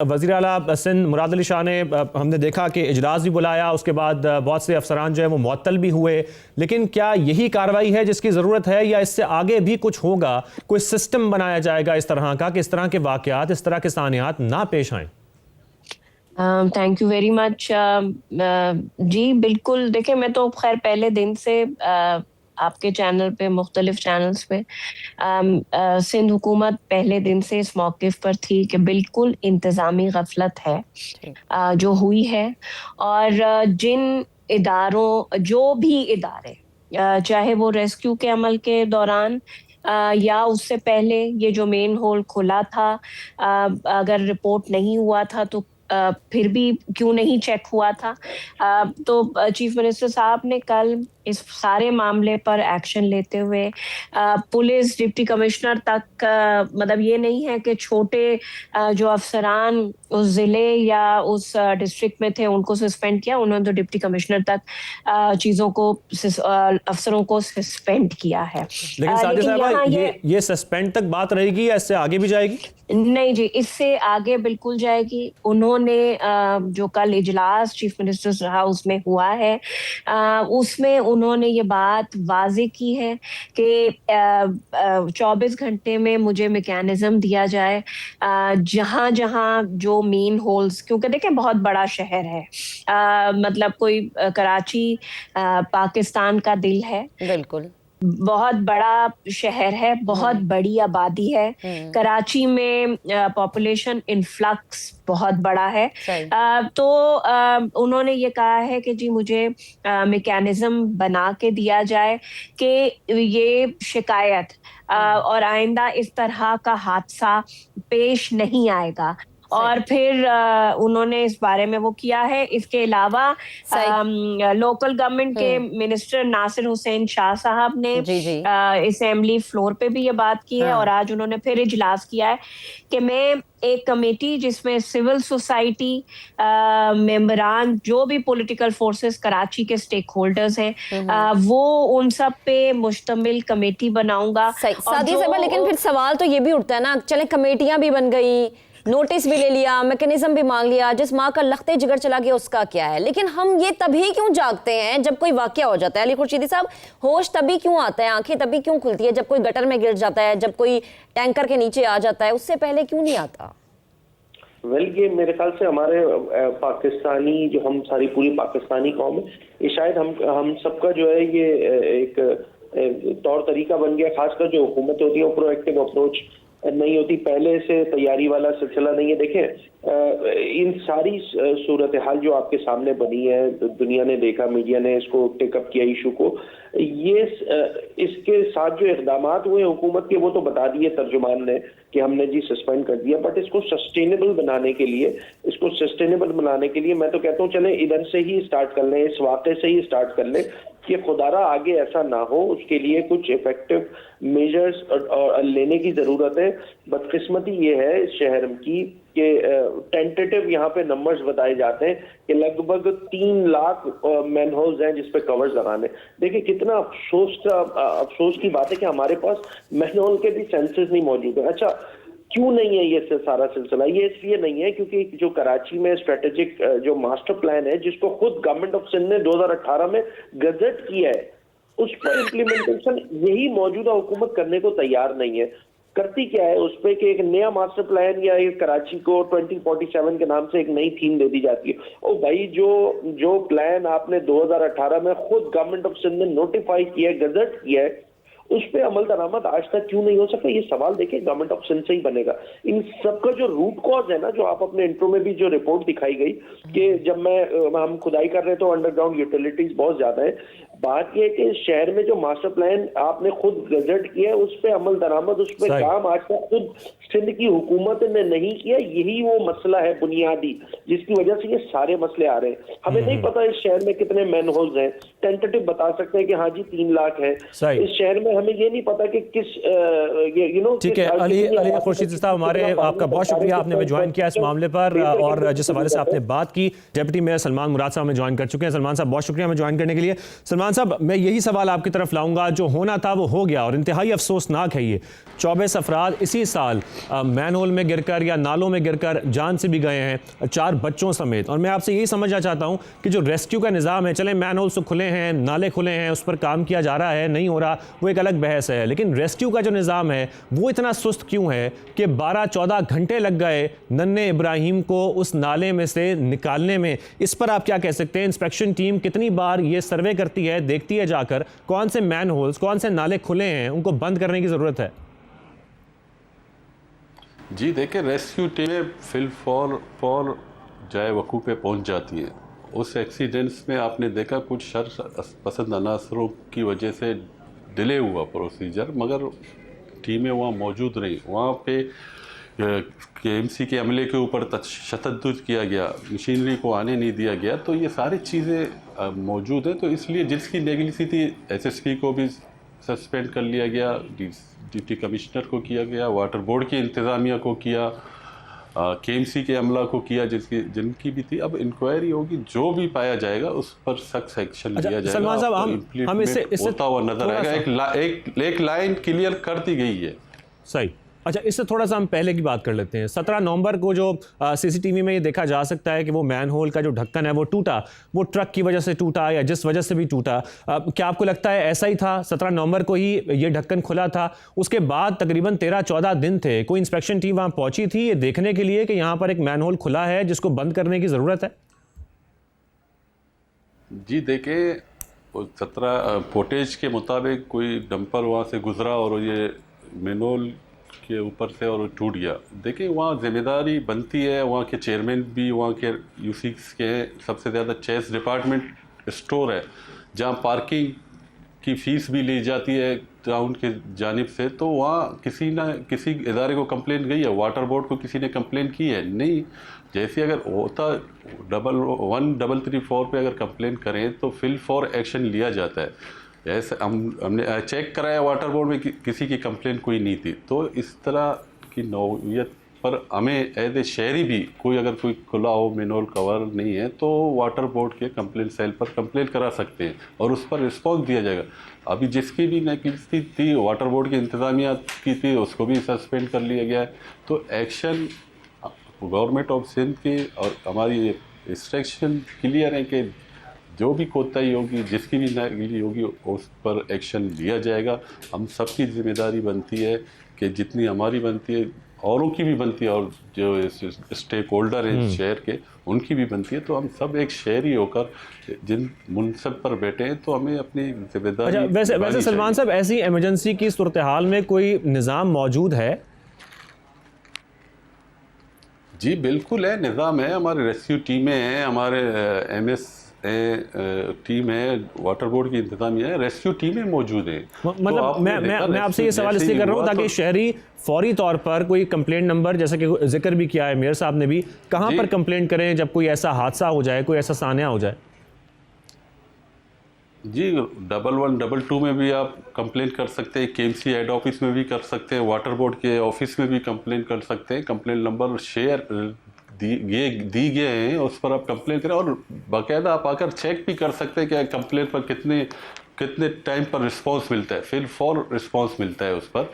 वज़ीर आला सिंध मुराद अली शाह ने हमने देखा कि इजलास भी बुलाया, उसके बाद बहुत से अफसरान जो है वो मुअत्तल भी हुए, लेकिन क्या यही कार्रवाई है जिसकी ज़रूरत है या इससे आगे भी कुछ होगा? कोई सिस्टम बनाया जाएगा इस तरह का कि इस तरह के वाक़यात, इस तरह के सानियात ना पेश आएँ? Thank you very much. जी बिल्कुल, देखिए मैं तो खैर पहले दिन से आपके चैनल पे, मुख्तलिफ चैनल्स पे सिंध हुकूमत पहले दिन से इस मौक़िफ़ पर थी कि बिल्कुल इंतज़ामी गफलत है जो हुई है। और जिन इदारों, जो भी इदारे, चाहे वो रेस्क्यू के अमल के दौरान या उससे पहले ये जो मेन होल खुला था, अगर रिपोर्ट नहीं हुआ था तो फिर भी क्यों नहीं चेक हुआ था। तो चीफ मिनिस्टर साहब ने कल इस सारे मामले पर एक्शन लेते हुए पुलिस डिप्टी कमिश्नर तक, मतलब ये नहीं है कि छोटे जो अफसरान उस ज़िले या उस डिस्ट्रिक्ट में थे उनको सस्पेंड किया, उन्होंने तो डिप्टी कमिश्नर तक चीज़ों को, अफसरों को सस्पेंड किया है। लेकिन साजिद साहबा, ये सस्पेंड तक बात रहेगी या इससे आगे भी जाएगी? नहीं जी, इससे आगे बिल्कुल जाएगी। उन्होंने जो कल इजलास चीफ मिनिस्टर्स हाउस में हुआ है, उसमें उन्होंने ये बात वाज़े की है कि 24 घंटे में मुझे मैकेनिज्म दिया जाए, जहाँ जहाँ जो मेन होल्स, क्योंकि देखिए बहुत बड़ा शहर है, मतलब कोई कराची पाकिस्तान का दिल है, बिल्कुल बहुत बड़ा शहर है, बहुत बड़ी आबादी है। कराची में पॉपुलेशन इन्फ्लक्स बहुत बड़ा है। तो उन्होंने ये कहा है कि जी मुझे मैकेनिज्म बना के दिया जाए कि ये शिकायत और आइंदा इस तरह का हादसा पेश नहीं आएगा। और फिर उन्होंने इस बारे में वो किया है। इसके अलावा लोकल गवर्नमेंट के मिनिस्टर नासिर हुसैन शाह साहब ने असेंबली फ्लोर पे भी ये बात की है, और आज उन्होंने फिर इजलास किया है कि मैं एक कमेटी जिसमें सिविल सोसाइटी मेंबरान, जो भी पॉलिटिकल फोर्सेस कराची के स्टेक होल्डर्स हैं, वो उन सब पे मुश्तमिल कमेटी बनाऊंगा। लेकिन फिर सवाल तो ये भी उठता है ना, चले कमेटियां भी बन गई, नोटिस भी ले लिया, मैकेनिज्म भी मांग लिया, जिस माँ का लखते जिगर चला गया उसका क्या है? लेकिन हम ये तभी क्यों जागते हैं जब कोई वाकया हो जाता है? अली खुर्शीदी साहब, होश तभी क्यों आता है, आंखें तभी क्यों खुलती है जब कोई गटर में गिर जाता है, जब कोई टैंकर के नीचे आ जाता है? उससे पहले क्यों नहीं आता? ये मेरे ख्याल से हमारे पाकिस्तानी, जो हम सारी पूरी पाकिस्तानी कौम है, ये शायद हम सबका जो है ये एक तौर तरीका बन गया। खासकर जो हुकूमत होती है वो प्रोएक्टिव अप्रोच नहीं होती, पहले से तैयारी वाला सिलसिला नहीं है। देखें, इन सारी सूरत हाल जो आपके सामने बनी है, दुनिया ने देखा, मीडिया ने इसको टेकअप किया इशू को, ये इसके साथ जो इक़दामात हुए हुकूमत के, वो तो बता दिए तर्जुमान ने कि हमने जी सस्पेंड कर दिया। बट इसको सस्टेनेबल बनाने के लिए मैं तो कहता हूँ चले इधर से ही स्टार्ट कर लें, इस वाक़े से ही स्टार्ट कर लें कि खुदारा आगे ऐसा ना हो। उसके लिए कुछ इफेक्टिव मेजर्स और लेने की ज़रूरत है। बदकिस्मती ये है इस शहर की कि टेंटेटिव यहाँ पे नंबर्स बताए जाते हैं कि लगभग 3 लाख मैनहोल्स हैं जिस पे कवर्स लगाने। देखिए कितना अफसोस की बात है कि हमारे पास मैनहोल के भी सेंसस नहीं मौजूद है। अच्छा, क्यों नहीं है ये सारा सिलसिला? ये इसलिए नहीं है क्योंकि जो कराची में स्ट्रेटेजिक जो मास्टर प्लान है, जिसको खुद गवर्नमेंट ऑफ सिंध ने 2018 में गजट किया है, उस पर इम्प्लीमेंटेशन यही मौजूदा हुकूमत करने को तैयार नहीं है। करती क्या है उस पर कि एक नया मास्टर प्लान या एक कराची को 2047 के नाम से एक नई थीम दे दी जाती है। ओ भाई, जो प्लान आपने 2018 में खुद गवर्नमेंट ऑफ सिंध ने नोटिफाई किया है, गजट किया है, उस पे अमल दरामद आज तक क्यों नहीं हो सका? ये सवाल देखिए गवर्नमेंट ऑफ सिंध से ही बनेगा। इन सबका जो रूट कॉज है ना, जो आप अपने इंट्रो में भी जो रिपोर्ट दिखाई गई कि जब हम खुदाई कर रहे तो अंडरग्राउंड यूटिलिटीज बहुत ज्यादा है। बात यह है कि शहर में जो मास्टर प्लान आपने खुद गजट किया है, उस पे अमल दरामद, उस पे काम आज तक खुद सिंध की हुकूमत ने नहीं किया। यही वो मसला है बुनियादी, जिसकी वजह से ये सारे मसले आ रहे हैं। हमें नहीं पता इस शहर में कितने मैन होल्स हैं, टेंटेटिव बता सकते हैं कि हाँ जी 3 लाख है इस शहर में, हमें ये नहीं पता कि किस ठीक है। अली खुर्शीदी साहब, हमारे आपका बहुत शुक्रिया, आपने ज्वाइन किया इस मामले पर, और जिस हवाले से आपने बात की, डिप्टी मेयर सलमान मुराद साहब हमें ज्वाइन कर चुके हैं। सलमान साहब बहुत शुक्रिया हमें ज्वाइन करने के लिए। सलमान सलमान साहब, मैं यही सवाल आपकी तरफ लाऊंगा। जो होना था वो हो गया और इंतहाई अफसोसनाक है ये। 24 अफराद इसी साल मैनहोल में गिरकर या नालों में गिरकर जान से भी गए हैं, 4 बच्चों समेत। और मैं आपसे यही समझना चाहता हूं कि जो रेस्क्यू का निज़ाम है, चलें मैनहोल तो खुले हैं, नाले खुले हैं, उस पर काम किया जा रहा है, नहीं हो रहा, वो एक अलग बहस है, लेकिन रेस्क्यू का जो निज़ाम है वो इतना सुस्त क्यों है कि 12-14 घंटे लग गए नन्हे इब्राहिम को उस नाले में से निकालने में। इस पर आप क्या कह सकते हैं? इंस्पेक्शन टीम कितनी बार ये सर्वे करती है, देखती है जाकर कौन से मैन होल्स, कौन से नाले खुले हैं, उनको बंद करने की ज़रूरत है? जी देखिए, रेस्क्यू टीमें फिल फॉर जाए वकूफ़ पे पहुंच जाती हैं। उस एक्सीडेंट्स में आपने देखा कुछ शर पसंद अनासरों की वजह से डिले हुआ प्रोसीजर, मगर टीमें वहाँ मौजूद रहीं। वहाँ पे KMC के अमले के ऊपर तशद्दुद किया गया, मशीनरी को आने नहीं दिया गया, तो ये सारी चीज़ें मौजूद हैं। तो इसलिए जिसकी नेगलिजी थी, SSP को भी सस्पेंड कर लिया गया, डिप्टी कमिश्नर को किया गया, वाटर बोर्ड की इंतज़ामिया को किया, KMC के अमला को किया, जिनकी भी थी। अब इंक्वायरी होगी, जो भी पाया जाएगा उस पर सख्त एक्शन लिया जाएगा। सलमान साहब, हम इससे होता हुआ नजर आएगा। एक लाइन क्लियर कर दी गई है। सही। अच्छा, इससे थोड़ा सा हम पहले की बात कर लेते हैं। 17 नवंबर को जो CCTV में ये देखा जा सकता है कि वो मैनहोल का जो ढक्कन है वो टूटा, वो ट्रक की वजह से टूटा या जिस वजह से भी टूटा, क्या आपको लगता है ऐसा ही था? 17 नवंबर को ही ये ढक्कन खुला था, उसके बाद तकरीबन 13-14 दिन थे, कोई इंस्पेक्शन टीम वहाँ पहुंची थी ये देखने के लिए कि यहाँ पर एक मैनहोल खुला है जिसको बंद करने की ज़रूरत है? जी देखिए, 17 फुटेज के मुताबिक कोई डंपर वहाँ से गुजरा और ये मैनहोल के ऊपर से और टूट गया। देखिए, वहाँ जिम्मेदारी बनती है, वहाँ के चेयरमैन भी वहाँ के UCs के हैं। सबसे ज़्यादा चेस डिपार्टमेंट स्टोर है जहाँ पार्किंग की फ़ीस भी ली जाती है टाउन के जानिब से, तो वहाँ किसी ना किसी इदारे को कंप्लेंट गई है, वाटर बोर्ड को किसी ने कंप्लेंट की है? नहीं। जैसे अगर होता 11334 पे अगर कंप्लेंट करें तो फिल फॉर एक्शन लिया जाता है। ऐसे हमने चेक कराया वाटर बोर्ड में, किसी की कंप्लेंट कोई नहीं थी। तो इस तरह की नौयत पर हमें एज ए शहरी भी कोई खुला हो, मैनहोल कवर नहीं है, तो वाटर बोर्ड के कंप्लेंट सेल पर कंप्लेंट करा सकते हैं और उस पर रिस्पॉन्स दिया जाएगा। अभी जिसकी भी नेगलिजिबल थी, वाटर बोर्ड की इंतज़ामिया की थी, उसको भी सस्पेंड कर लिया गया है। तो एक्शन गवर्नमेंट ऑफ सिंध की और हमारी इंस्ट्रक्शन क्लियर है कि जो भी कोताही होगी, जिसकी भी नागली होगी, उस पर एक्शन लिया जाएगा। हम सबकी जिम्मेदारी बनती है कि जितनी हमारी बनती है औरों की भी बनती है, और जो स्टेक होल्डर हैं शहर के, उनकी भी बनती है। तो हम सब एक शहरी होकर जिन मुनसब पर बैठे हैं, तो हमें अपनी जिम्मेदारी। अच्छा, वैसे सलमान साहब, ऐसी इमरजेंसी की सूरत हाल में कोई निज़ाम मौजूद है? जी बिल्कुल है, निज़ाम है। हमारे रेस्क्यू टीमें हैं, हमारे MS टीम है, वाटर बोर्ड की इंतजामिया है, रेस्क्यू टीमें मौजूद हैं। मतलब तो मैं आपसे ये सवाल इसलिए कर रहा हूँ ताकि शहरी फौरी तौर पर कोई कंप्लेंट नंबर, जैसे कि जिक्र भी किया है मेयर साहब ने भी, कहाँ पर कंप्लेंट करें जब कोई ऐसा हादसा हो जाए, कोई ऐसा सान्या हो जाए? जी 1122 में भी आप कंप्लेंट कर सकते हैं, KMC हेड ऑफिस में भी कर सकते हैं, वाटर बोर्ड के ऑफिस में भी कंप्लेंट कर सकते हैं। कंप्लेंट नंबर दी गए हैं, उस पर आप कंप्लेंट करें और बाकायदा आप आकर चेक भी कर सकते हैं कि कंप्लेंट पर कितने टाइम पर रिस्पांस मिलता है, फिल फॉर रिस्पांस मिलता है उस पर।